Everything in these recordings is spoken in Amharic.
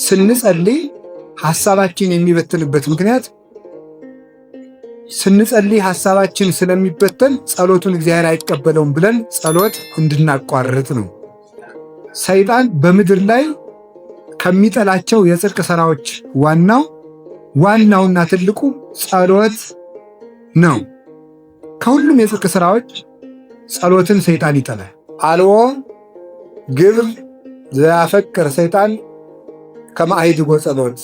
ስንጸልይ ሐሳባችን የሚበትንበት ምክንያት ስንጸልይ ሐሳባችን ስለሚበተን ጸሎቱን እግዚአብሔር አይቀበለውም ብለን ጸሎት እንድናቋርጥ ነው። ሰይጣን በምድር ላይ ከሚጠላቸው የጽድቅ ሥራዎች ዋናውና ትልቁ ጸሎት ነው። ከሁሉም የጽድቅ ሥራዎች ጸሎትን ሰይጣን ይጠላል። አልቦ ግብር ዘያፈቅር ሰይጣን ከመ አሕድጎ ጸሎት፣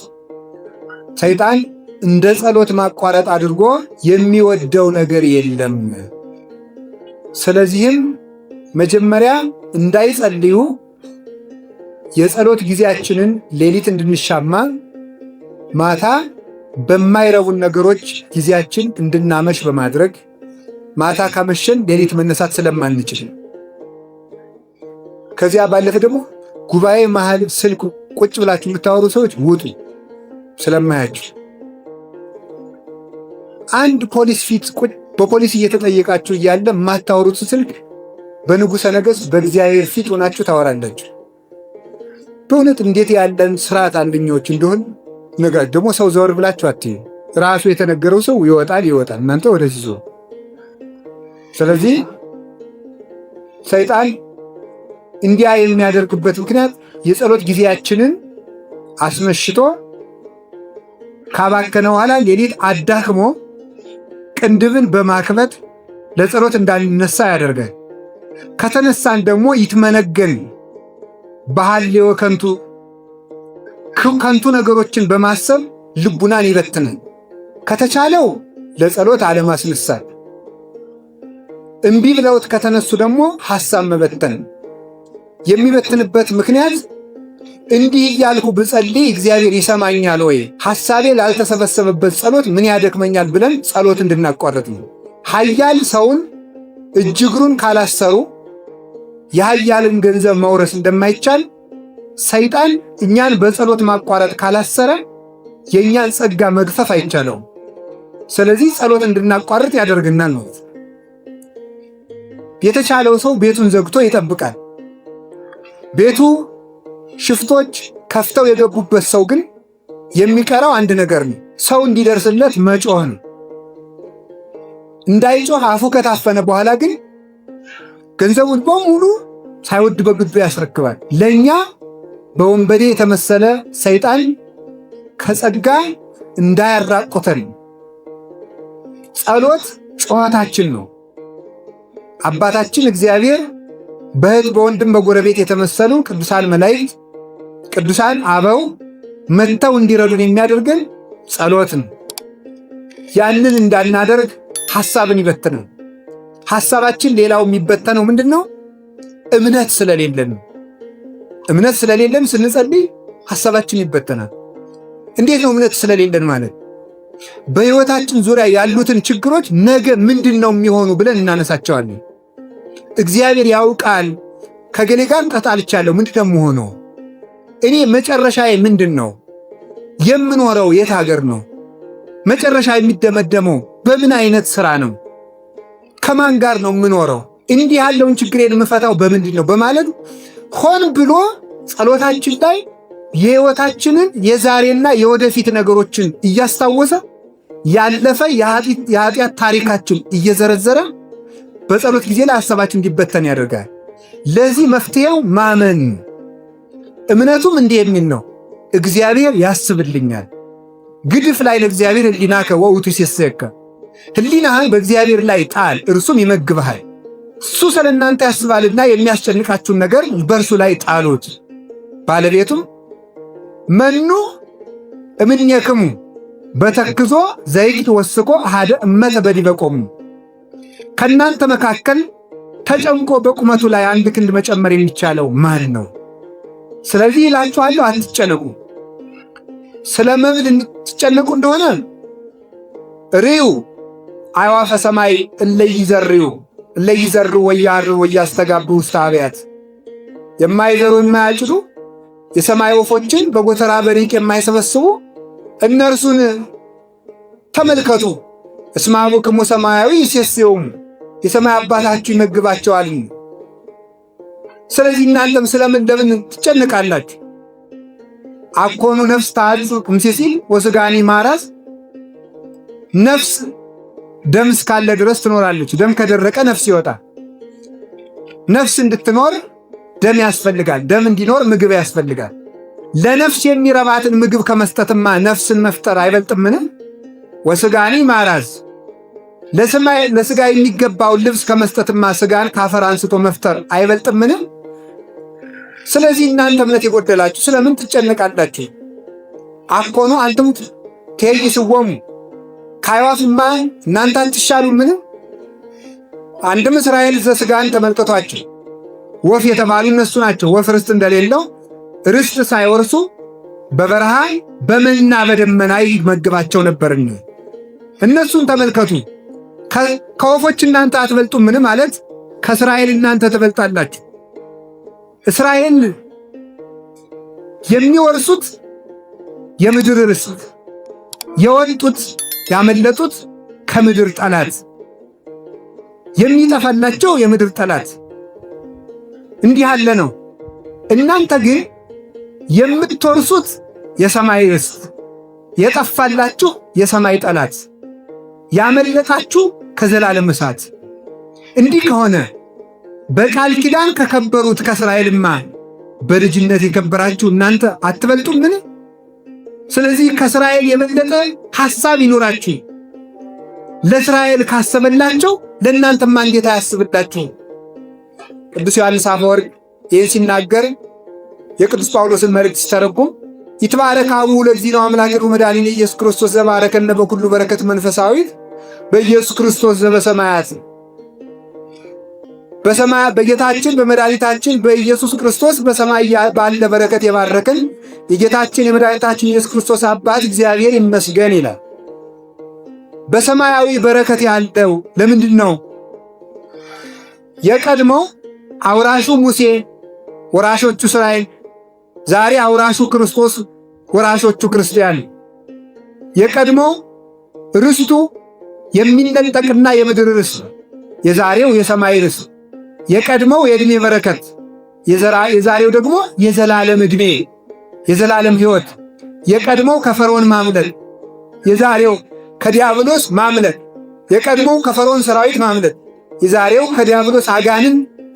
ሰይጣን እንደ ጸሎት ማቋረጥ አድርጎ የሚወደው ነገር የለም። ስለዚህም መጀመሪያ እንዳይጸልዩ የጸሎት ጊዜያችንን ሌሊት እንድንሻማ ማታ በማይረቡን ነገሮች ጊዜያችን እንድናመሽ በማድረግ ማታ ካመሸን ሌሊት መነሳት ስለማንችል፣ ከዚያ ባለፈ ደግሞ ጉባኤ መሃል ስልክ ቁጭ ብላችሁ የምታወሩ ሰዎች ውጡ ስለማያችሁ፣ አንድ ፖሊስ ፊት በፖሊስ እየተጠየቃችሁ እያለ የማታወሩት ስልክ በንጉሠ ነገሥት በእግዚአብሔር ፊት ሆናችሁ ታወራላችሁ። በእውነት እንዴት ያለን ስርዓት አንደኞች እንደሆን ነገር ደግሞ ሰው ዘወር ብላችሁ አትዩ። ራሱ የተነገረው ሰው ይወጣል፣ እናንተ ወደዚህ ዞሩ። ስለዚህ ሰይጣን እንዲያ የሚያደርግበት ምክንያት የጸሎት ጊዜያችንን አስመሽቶ ካባከነ በኋላ ሌሊት አዳክሞ ቅንድብን በማክበት ለጸሎት እንዳንነሳ ያደርጋል። ከተነሳን ደግሞ ይትመነገን በሐልዮ ከንቱ ነገሮችን በማሰብ ልቡናን ይበትናል። ከተቻለው ለጸሎት አለማስነሳት፣ እምቢ ብለውት ከተነሱ ደግሞ ሐሳብ መበተን። የሚበትንበት ምክንያት እንዲህ እያልኩ ብጸልይ እግዚአብሔር ይሰማኛል ወይ? ሐሳቤ ላልተሰበሰበበት ጸሎት ምን ያደክመኛል ብለን ጸሎት እንድናቋርጥ ነው። ኃያል ሰውን እጅ እግሩን ካላሰሩ የኃያልን ገንዘብ መውረስ እንደማይቻል ሰይጣን እኛን በጸሎት ማቋረጥ ካላሰረ የእኛን ጸጋ መግፈፍ አይቻለውም። ስለዚህ ጸሎት እንድናቋርጥ ያደርግናል ነው። የተቻለው ሰው ቤቱን ዘግቶ ይጠብቃል። ቤቱ ሽፍቶች ከፍተው የገቡበት ሰው ግን የሚቀረው አንድ ነገር ነው፣ ሰው እንዲደርስለት መጮህ ነው። እንዳይጮህ አፉ ከታፈነ በኋላ ግን ገንዘቡን በሙሉ ሳይወድ በግዱ ያስረክባል። ለእኛ በወንበዴ የተመሰለ ሰይጣን ከጸጋ እንዳያራቁተን ጸሎት ጩኸታችን ነው። አባታችን እግዚአብሔር በእህት በወንድም በጎረቤት የተመሰሉ ቅዱሳን መላእክት፣ ቅዱሳን አበው መጥተው እንዲረዱን የሚያደርገን ጸሎት ነው። ያንን እንዳናደርግ ሐሳብን ይበትናል። ሐሳባችን ሌላው የሚበተነው ምንድን ነው? እምነት ስለሌለን። እምነት ስለሌለን ስንጸልይ ሐሳባችን ይበተናል። እንዴት ነው እምነት ስለሌለን ማለት? በሕይወታችን ዙሪያ ያሉትን ችግሮች ነገ ምንድን ነው የሚሆኑ ብለን እናነሳቸዋለን። እግዚአብሔር ያውቃል፣ ከገሌ ጋር ተጣልቻለሁ፣ ምንድን ነው የምሆነው? እኔ መጨረሻዬ ምንድን ነው? የምኖረው የት ሀገር ነው? መጨረሻ የሚደመደመው በምን አይነት ሥራ ነው? ከማን ጋር ነው የምኖረው? እንዲህ ያለውን ችግሬን የምፈታው በምንድን ነው በማለት ሆን ብሎ ጸሎታችን ላይ የሕይወታችንን የዛሬና የወደፊት ነገሮችን እያስታወሰ ያለፈ የኃጢአት ታሪካችን እየዘረዘረ በጸሎት ጊዜ ላይ ሐሳባችን እንዲበተን ያደርጋል። ለዚህ መፍትሄው ማመን። እምነቱም እንዲህ የሚል ነው፣ እግዚአብሔር ያስብልኛል። ግድፍ ላይ ለእግዚአብሔር ሕሊናከ ወውቱ ሲሰከ፣ ሕሊናህን በእግዚአብሔር ላይ ጣል እርሱም ይመግብሃል። እሱ ስለ እናንተ ያስባልና የሚያስጨንቃችሁን ነገር በእርሱ ላይ ጣሉት። ባለቤቱም መኑ እምኔክሙ በተክዞ ዘይት ወስቆ አሐደ እመተ በዲበ ቆሙ፣ ከእናንተ መካከል ተጨንቆ በቁመቱ ላይ አንድ ክንድ መጨመር የሚቻለው ማን ነው? ስለዚህ እላችኋለሁ አትጨነቁ። ስለ መብል እንድትጨነቁ እንደሆነ ርዩ አዕዋፈ ሰማይ እለይዘሩ ወያርሩ ወያስተጋቡ ውስተ አብያት፣ የማይዘሩ የማያጭዱ የሰማይ ወፎችን በጎተራ በሪቅ የማይሰበስቡ እነርሱን ተመልከቱ። እስመ አቡክሙ ሰማያዊ ይሴስዮሙ፣ የሰማይ አባታችሁ ይመግባቸዋል። ስለዚህ እናንተም ስለምን ለምን ትጨነቃላችሁ? አኮኑ ነፍስ ታጽቅ እምሲሲል ወስጋኒ ማራስ ነፍስ ደም እስካለ ድረስ ትኖራለች። ደም ከደረቀ ነፍስ ይወጣል። ነፍስ እንድትኖር ደም ያስፈልጋል። ደም እንዲኖር ምግብ ያስፈልጋል። ለነፍስ የሚረባትን ምግብ ከመስጠትማ ነፍስን መፍጠር አይበልጥምን? ወስጋኒ ማራዝ ለስጋ የሚገባውን ልብስ ከመስጠትማ ስጋን ካፈር አንስቶ መፍጠር አይበልጥምን? ስለዚህ እናንተ እምነት የጎደላችሁ ስለምን ትጨነቃላችሁ? አኮኑ አንትሙ ትሄይስዎሙ ከአዕዋፍማ እናንተ አትሻሉምን? አንድም እስራኤል ዘሥጋን ተመልከቷቸው። ወፍ የተባሉ እነሱ ናቸው። ወፍ ርስት እንደሌለው ርስት ሳይወርሱ በበረሃ በመና በደመና ይመግባቸው ነበርና እነሱን ተመልከቱ። ከወፎች እናንተ አትበልጡምን? ማለት ከእስራኤል እናንተ ትበልጣላችሁ። እስራኤል የሚወርሱት የምድር ርስት፣ የወጡት ያመለጡት ከምድር ጠላት፣ የሚጠፋላቸው የምድር ጠላት እንዲህ ያለ ነው። እናንተ ግን የምትወርሱት የሰማይ ርስት፣ የጠፋላችሁ የሰማይ ጠላት፣ ያመለጣችሁ ከዘላለም እሳት። እንዲህ ከሆነ በቃል ኪዳን ከከበሩት ከእስራኤልማ በልጅነት የከበራችሁ እናንተ አትበልጡምን? ስለዚህ ከእስራኤል የበለጠ ሐሳብ ይኖራችሁ። ለእስራኤል ካሰበላቸው ለእናንተማ እንዴት አያስብላችሁ? ቅዱስ ዮሐንስ አፈወርቅ ይህን ሲናገር የቅዱስ ጳውሎስን መልእክት ሲተረጉም ይትባረክ አቡሁ ለእግዚእነ አምላክነ ወመድኃኒነ ኢየሱስ ክርስቶስ ዘባረከነ በኩሉ በረከት መንፈሳዊት በኢየሱስ ክርስቶስ ዘበሰማያት። በሰማይ በጌታችን በመድኃኒታችን በኢየሱስ ክርስቶስ በሰማይ ባለ በረከት የባረከን የጌታችን የመድኃኒታችን ኢየሱስ ክርስቶስ አባት እግዚአብሔር ይመስገን ይላል። በሰማያዊ በረከት ያለው ለምንድን ነው? የቀድሞው አውራሹ ሙሴ ወራሾቹ እስራኤል፣ ዛሬ አውራሹ ክርስቶስ ወራሾቹ ክርስቲያን። የቀድሞው ርስቱ የሚነጠቅና የምድር ርስት፣ የዛሬው የሰማይ ርስት። የቀድሞው የዕድሜ በረከት፣ የዛሬው ደግሞ የዘላለም ዕድሜ የዘላለም ሕይወት። የቀድሞው ከፈርዖን ማምለጥ፣ የዛሬው ከዲያብሎስ ማምለጥ። የቀድሞው ከፈርዖን ሰራዊት ማምለጥ፣ የዛሬው ከዲያብሎስ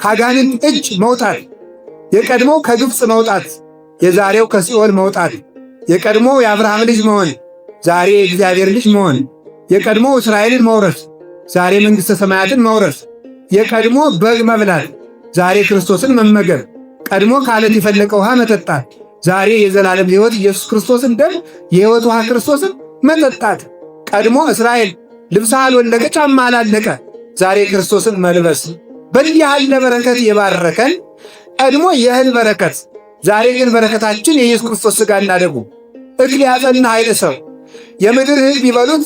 ከአጋንንት እጅ መውጣት። የቀድሞው ከግብፅ መውጣት፣ የዛሬው ከሲኦል መውጣት። የቀድሞው የአብርሃም ልጅ መሆን፣ ዛሬ የእግዚአብሔር ልጅ መሆን። የቀድሞው እስራኤልን መውረስ፣ ዛሬ መንግሥተ ሰማያትን መውረስ። የቀድሞ በግ መብላት፣ ዛሬ ክርስቶስን መመገብ። ቀድሞ ከዓለት የፈለቀ ውሃ መጠጣት፣ ዛሬ የዘላለም ሕይወት ኢየሱስ ክርስቶስን ደም የሕይወት ውሃ ክርስቶስን መጠጣት። ቀድሞ እስራኤል ልብስ አልወለቀ ጫማ አላለቀ፣ ዛሬ ክርስቶስን መልበስ። በእንዲህ ያለ በረከት የባረከን ቀድሞ የእህል በረከት፣ ዛሬ ግን በረከታችን የኢየሱስ ክርስቶስ ሥጋና ደሙ። እክል ያጸና ኃይለ ሰው የምድር እህል ቢበሉት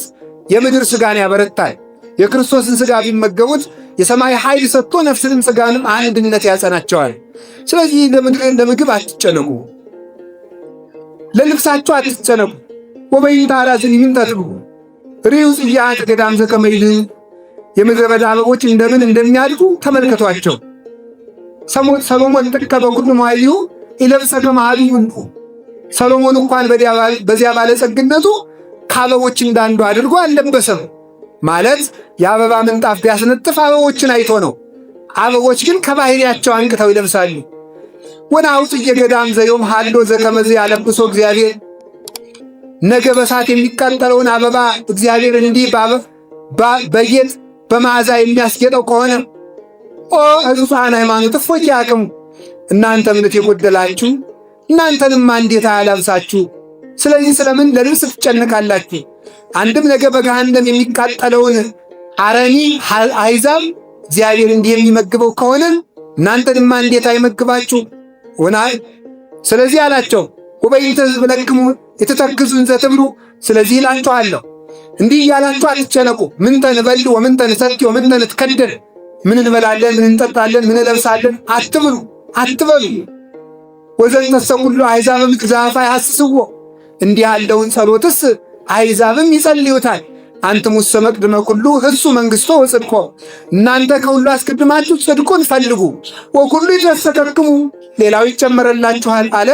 የምድር ሥጋን ያበረታል። የክርስቶስን ሥጋ ቢመገቡት የሰማይ ኃይል ሰጥቶ ነፍስንም ሥጋንም አንድነት ያጸናቸዋል። ስለዚህ ለምግብ አትጨነቁ፣ ለልብሳችሁ አትጨነቁ። ወበይንተ አራዝን ይምጠጥሉ ርዩ ጽያት ገዳም ዘከመ ይልህ። የምድረ በዳ አበቦች እንደምን እንደሚያድጉ ተመልከቷቸው። ሰሎሞን ጥቀ በኩሉ መኃልዩ ይለብሰ ከመ ኀቢኡ። ሰሎሞን እንኳን በዚያ ባለጸግነቱ ከአበቦች እንዳንዱ አድርጎ አልለበሰም። ማለት የአበባ ምንጣፍ ቢያስነጥፍ አበቦችን አይቶ ነው። አበቦች ግን ከባህሪያቸው አንቅተው ይለብሳሉ። ወናውፅ የገዳም ዘዮም ሃሎ ዘከመዝ ያለብሶ እግዚአብሔር። ነገ በሳት የሚቃጠለውን አበባ እግዚአብሔር እንዲህ በጌጥ በመዓዛ የሚያስጌጠው ከሆነ ኦ ሕጹሳን ሃይማኖት እፎይ ያቅሙ። እናንተ እምነት የጎደላችሁ እናንተንማ እንዴት አያላብሳችሁ? ስለዚህ ስለምን ለልብስ ትጨነቃላችሁ? አንድም ነገ በገሃነም የሚቃጠለውን አረኒ አሕዛብ እግዚአብሔር እንዲህ የሚመግበው ከሆነ እናንተንማ እንዴት አይመግባችሁ? ስለዚህ አላቸው ወበይንተ ትብለክሙ የተተክዙ እንዘ ትብሉ። ስለዚህ እላችኋለሁ እንዲህ እያላችሁ አትጨነቁ። ምንተ ንበል ወምንተ ንሰቲ ወምንተ ንትከደን፣ ምን እንበላለን፣ ምን እንጠጣለን፣ ምን እንለብሳለን አትበሉ። ወዘንተሰ ኩሉ አሕዛብ ምክዛፋ ያሐስስዎ። እንዲህ ያለውን ጸሎትስ አሕዛብም ይጸልዩታል። አንትሙሰ መቅድመ ኩሉ ህሱ መንግሥቶ ወጽድቆ። እናንተ ከሁሉ አስቀድማችሁ ጽድቁን ፈልጉ። ወኩሉ ይትረሰከክሙ፣ ሌላው ይጨመረላችኋል አለ።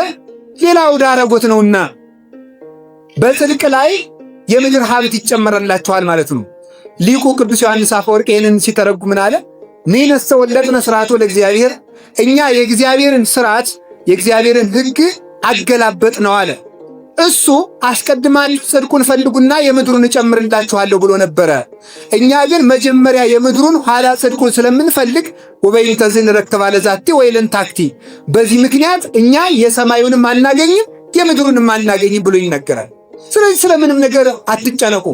ሌላው ዳረጎት ነውና በጽድቅ ላይ የምድር ሀብት ይጨመረላችኋል ማለት ነው። ሊቁ ቅዱስ ዮሐንስ አፈወርቅ ይህንን ሲተረጉም ምን አለ? ንሕነሰ ወለድነ ሥርዓቶ ለእግዚአብሔር፣ እኛ የእግዚአብሔርን ሥርዓት የእግዚአብሔርን ሕግ አገላበጥ ነው አለ። እሱ አስቀድማችሁ ጽድቁን ፈልጉና የምድሩን እጨምርላችኋለሁ ብሎ ነበረ። እኛ ግን መጀመሪያ የምድሩን ኋላ ጽድቁን ስለምንፈልግ ወበይንተ ዝንረክብ ለዛቲ ወይለንታክቲ፣ በዚህ ምክንያት እኛ የሰማዩንም አናገኝም የምድሩንም አናገኝም ብሎ ይነገራል። ስለዚህ ስለምንም ነገር አትጨነቁ።